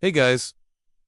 Hey guys,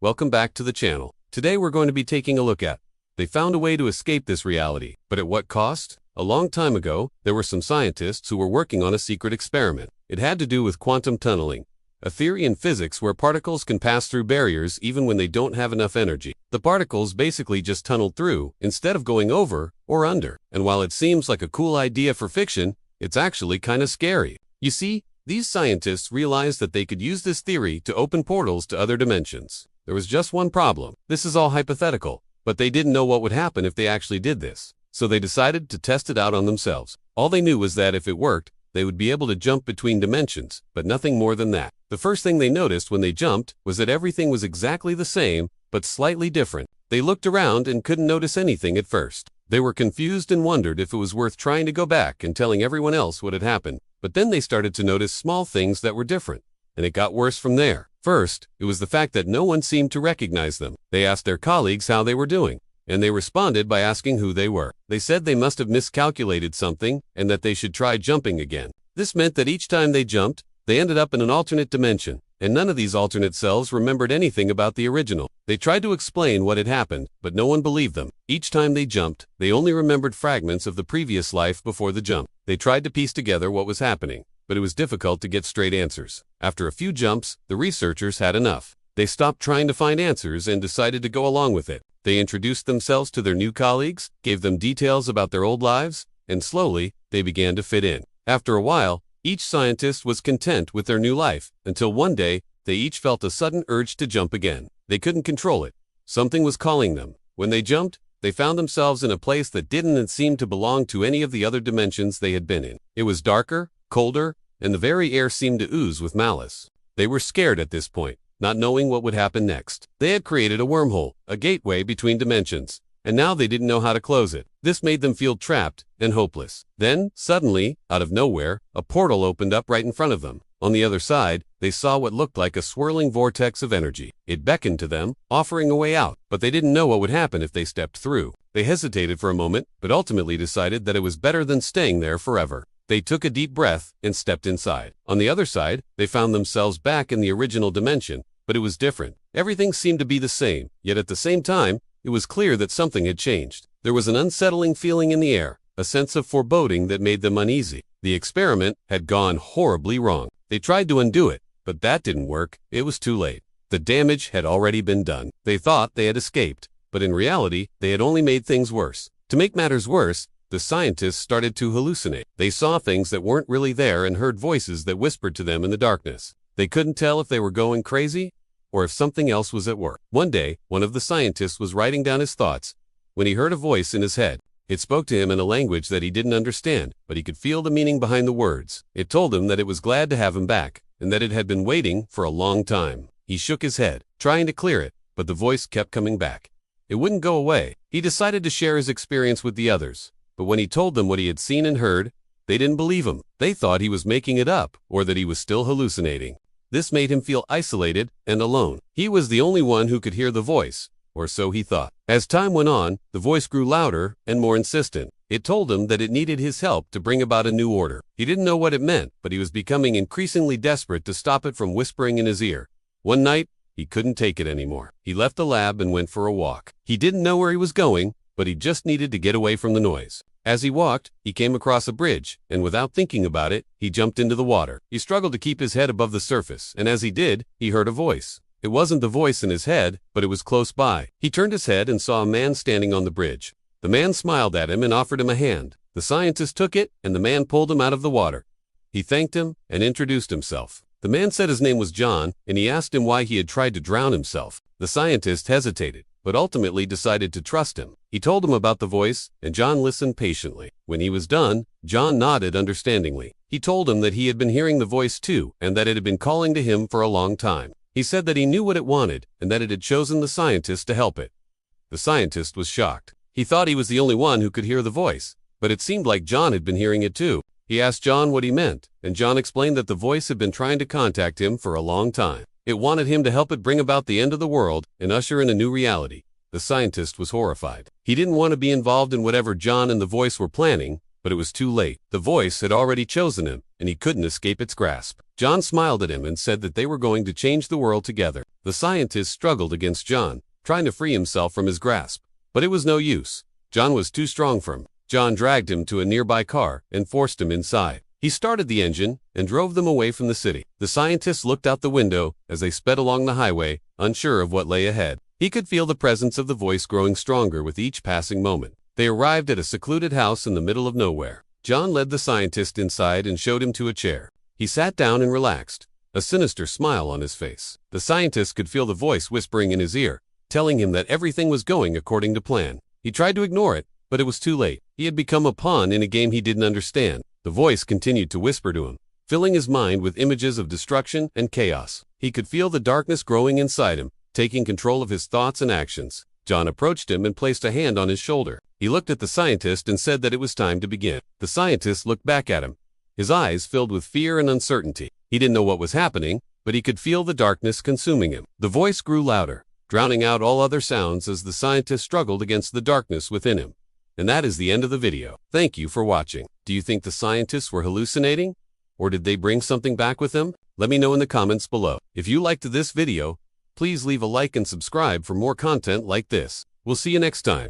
welcome back to the channel. Today we're going to be taking a look at they found a way to escape this reality, but at what cost? A long time ago, there were some scientists who were working on a secret experiment. It had to do with quantum tunneling, a theory in physics where particles can pass through barriers even when they don't have enough energy. The particles basically just tunneled through instead of going over or under. And while it seems like a cool idea for fiction, it's actually kind of scary. You see, these scientists realized that they could use this theory to open portals to other dimensions. There was just one problem. This is all hypothetical, but they didn't know what would happen if they actually did this. So they decided to test it out on themselves. All they knew was that if it worked, they would be able to jump between dimensions, but nothing more than that. The first thing they noticed when they jumped was that everything was exactly the same, but slightly different. They looked around and couldn't notice anything at first. They were confused and wondered if it was worth trying to go back and telling everyone else what had happened. But then they started to notice small things that were different, and it got worse from there. First, it was the fact that no one seemed to recognize them. They asked their colleagues how they were doing, and they responded by asking who they were. They said they must have miscalculated something and that they should try jumping again. This meant that each time they jumped, they ended up in an alternate dimension, and none of these alternate selves remembered anything about the original. They tried to explain what had happened, but no one believed them. Each time they jumped, they only remembered fragments of the previous life before the jump. They tried to piece together what was happening, but it was difficult to get straight answers. After a few jumps, the researchers had enough. They stopped trying to find answers and decided to go along with it. They introduced themselves to their new colleagues, gave them details about their old lives, and slowly, they began to fit in. After a while, each scientist was content with their new life, until one day, they each felt a sudden urge to jump again. They couldn't control it. Something was calling them. When they jumped, they found themselves in a place that didn't seem to belong to any of the other dimensions they had been in. It was darker, colder, and the very air seemed to ooze with malice. They were scared at this point, not knowing what would happen next. They had created a wormhole, a gateway between dimensions, and now they didn't know how to close it. This made them feel trapped and hopeless. Then, suddenly, out of nowhere, a portal opened up right in front of them. On the other side, they saw what looked like a swirling vortex of energy. It beckoned to them, offering a way out, but they didn't know what would happen if they stepped through. They hesitated for a moment, but ultimately decided that it was better than staying there forever. They took a deep breath and stepped inside. On the other side, they found themselves back in the original dimension, but it was different. Everything seemed to be the same, yet at the same time, it was clear that something had changed. There was an unsettling feeling in the air, a sense of foreboding that made them uneasy. The experiment had gone horribly wrong. They tried to undo it, but that didn't work. It was too late. The damage had already been done. They thought they had escaped, but in reality, they had only made things worse. To make matters worse, the scientists started to hallucinate. They saw things that weren't really there and heard voices that whispered to them in the darkness. They couldn't tell if they were going crazy or if something else was at work. One day, one of the scientists was writing down his thoughts when he heard a voice in his head. It spoke to him in a language that he didn't understand, but he could feel the meaning behind the words. It told him that it was glad to have him back, and that it had been waiting for a long time. He shook his head, trying to clear it, but the voice kept coming back. It wouldn't go away. He decided to share his experience with the others, but when he told them what he had seen and heard, they didn't believe him. They thought he was making it up, or that he was still hallucinating. This made him feel isolated and alone. He was the only one who could hear the voice, or so he thought. As time went on, the voice grew louder and more insistent. It told him that it needed his help to bring about a new order. He didn't know what it meant, but he was becoming increasingly desperate to stop it from whispering in his ear. One night, he couldn't take it anymore. He left the lab and went for a walk. He didn't know where he was going, but he just needed to get away from the noise. As he walked, he came across a bridge, and without thinking about it, he jumped into the water. He struggled to keep his head above the surface, and as he did, he heard a voice. It wasn't the voice in his head, but it was close by. He turned his head and saw a man standing on the bridge. The man smiled at him and offered him a hand. The scientist took it, and the man pulled him out of the water. He thanked him and introduced himself. The man said his name was John, and he asked him why he had tried to drown himself. The scientist hesitated, but ultimately decided to trust him. He told him about the voice, and John listened patiently. When he was done, John nodded understandingly. He told him that he had been hearing the voice too, and that it had been calling to him for a long time. He said that he knew what it wanted, and that it had chosen the scientist to help it. The scientist was shocked. He thought he was the only one who could hear the voice, but it seemed like John had been hearing it too. He asked John what he meant, and John explained that the voice had been trying to contact him for a long time. It wanted him to help it bring about the end of the world and usher in a new reality. The scientist was horrified. He didn't want to be involved in whatever John and the voice were planning, but it was too late. The voice had already chosen him, and he couldn't escape its grasp. John smiled at him and said that they were going to change the world together. The scientist struggled against John, trying to free himself from his grasp. But it was no use. John was too strong for him. John dragged him to a nearby car and forced him inside. He started the engine and drove them away from the city. The scientist looked out the window as they sped along the highway, unsure of what lay ahead. He could feel the presence of the voice growing stronger with each passing moment. They arrived at a secluded house in the middle of nowhere. John led the scientist inside and showed him to a chair. He sat down and relaxed, a sinister smile on his face. The scientist could feel the voice whispering in his ear, telling him that everything was going according to plan. He tried to ignore it, but it was too late. He had become a pawn in a game he didn't understand. The voice continued to whisper to him, filling his mind with images of destruction and chaos. He could feel the darkness growing inside him, taking control of his thoughts and actions. John approached him and placed a hand on his shoulder. He looked at the scientist and said that it was time to begin. The scientist looked back at him, his eyes filled with fear and uncertainty. He didn't know what was happening, but he could feel the darkness consuming him. The voice grew louder, drowning out all other sounds as the scientist struggled against the darkness within him. And that is the end of the video. Thank you for watching. Do you think the scientists were hallucinating? Or did they bring something back with them? Let me know in the comments below. If you liked this video, please leave a like and subscribe for more content like this. We'll see you next time.